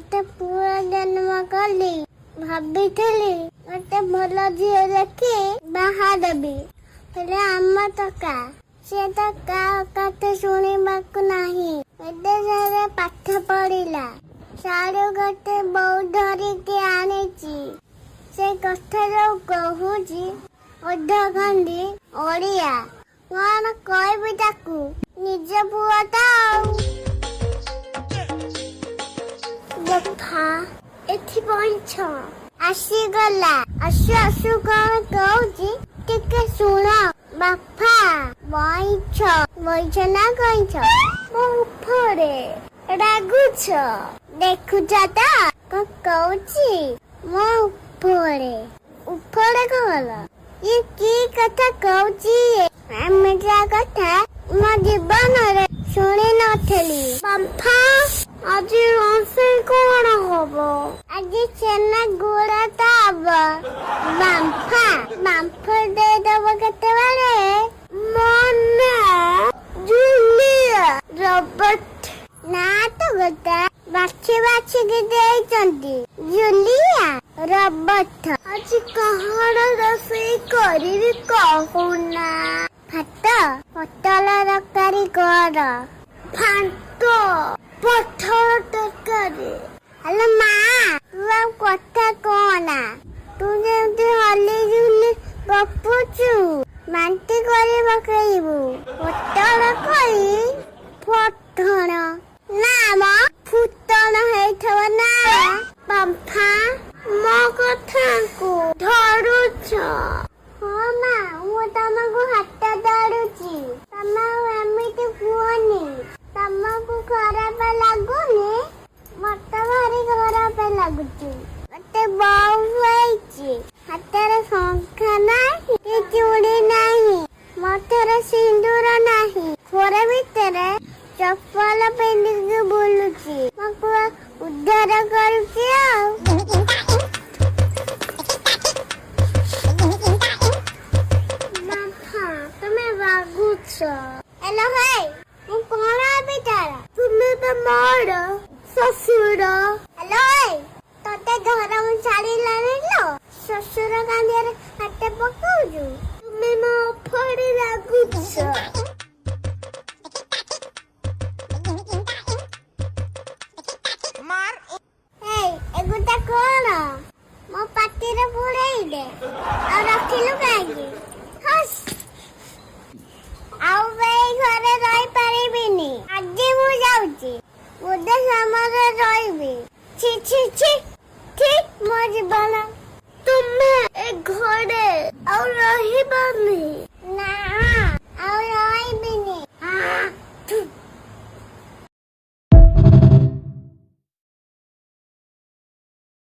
ମତେ ପୁଅ ଜନ୍ମ କଲି ଭାବିଥିଲି ଗୋଟେ ଭଲ ଝିଅ ଦେଖି ବାହା ଦେବି, ହେଲେ ଆମ ଟକା ସେ ତ କାହା କଥା ଶୁଣିବାକୁ ନାହିଁ। ବିଦେଶରେ ପାଠ ପଢିଲା, ସାଡୁ ଗୋଟେ ବୋଉ ଧରିକି ଆଣିଛି। ସେ କଥା ଯୋଉ କହୁଛି ଅଧଖଣ୍ଡି ଓଡ଼ିଆ, କଣ କହିବି ତାକୁ? ନିଜ ପୁଅ ତ ବାପା ଏଠି ବଇଛ ଆସିଗଲା। ଆସୁ ଆସୁ କଣ କହୁଛି ଟିକେ ଶୁଣ। ବାପା ବଇଛ ନା କଇଛ? ମୋ ଉପରେ ରାଗୁଛ? ଦେଖୁଛ ତ କଣ କହୁଛି? ମୋ ଉପରେ କଣ? ଇଏ କି କଥା କହୁଛି? ଏମିତିଆ କଥା ମୋ ଜୀବନରେ ଶୁଣି ନଥିଲି। ବାପା ଆଜି ରୋଷେଇ କଣ ହବ? ଆଜି ଛେନା ଗୁଡ ତ ହବ। ବାମ୍ଫ ଦେଇଦବ କେତେବେଳେ? ମନା ଜୁଲିଆ ରବର୍ଟ ନା ତ ଗୋଟେ ବାଛିକି ଦେଇଛନ୍ତି। Julia Robert. ଆଜି କଣ ରୋଷେଇ କରିବି କହୁନା? ଭାତ ପୋଟଳ ତରକାରୀ କର। ଭାତ ପୋଟଳ ତରକାରୀ? ଆଲୋ ମା, ତୁ ଆଉ କଥା କହନା। ତୁ ଯେମିତି ହଲି ଝୁଲି ଗପୁଛୁ ବାନ୍ତି କରି ପକେଇବୁ। ପୋଟଳ କଇ ପଠଣ ନା ମ ଫୁଟଣ ହେଇଥିବ ନା? ବାମ୍ଫା ମୋ କଥାକୁ ଧରୁଛ? ହଁ ମା, ମୁଁ ତମକୁ ହାତ ଧରୁଛି। ତମେ ଏମିତି କୁହନି। ତମକୁ ଖରାପ ଲାଗୁନି? ମତେ ଭାରି ଖରାପ ଲାଗୁଛି। ମତେ ବୋଉ ହେଇଛି, ହାତରେ ଶଙ୍ଖା ନାହିଁ କି ଚୁଡ଼ି ନାହିଁ, ମଥରେ ସିନ୍ଦୁର ନାହିଁ, ଘର ଭିତରେ ଚପଲ ପିନ୍ଧିକି ବୁଲୁଛି। ମକୁ ଉଦ୍ଧାର କରୁଛି ଆଉ। ତମେ ରାଗୁଛ? ହେଲୋ ଭାଇ, ମୁଁ କଣ ହେବି ତାର? ତୁମେ ତ ମୋର ଶ୍ୱଶୁର। ହେଲୋ ଭାଇ, ତତେ ଘର ମୁଁ ଛାଡ଼ିଲାନି ଲୋ। ଶ୍ୱଶୁର କାନ୍ଦିଆରେ ହାତ ପକଉଛୁ? ତୁମେ ମୋ ଉପରେ ରାଗୁଛ? ଏଗୁଟା କଣ ମୋ ପାଟିରେ ପୁରେଇଦେ। ଆଉ ରଖିଲୁ କାହିଁକି? ଆଉ ଏଇ ଘରେ ରହିପାରିବିନି। ଆଜି ମୁଁ ଯାଉଛି, ବୋଧେ ସମୟରେ ରହିବି। छी छी छी छी ମୋ ଜୀବନ। ତୁମେ ଏ ଘରେ ଆଉ ରହିବନି।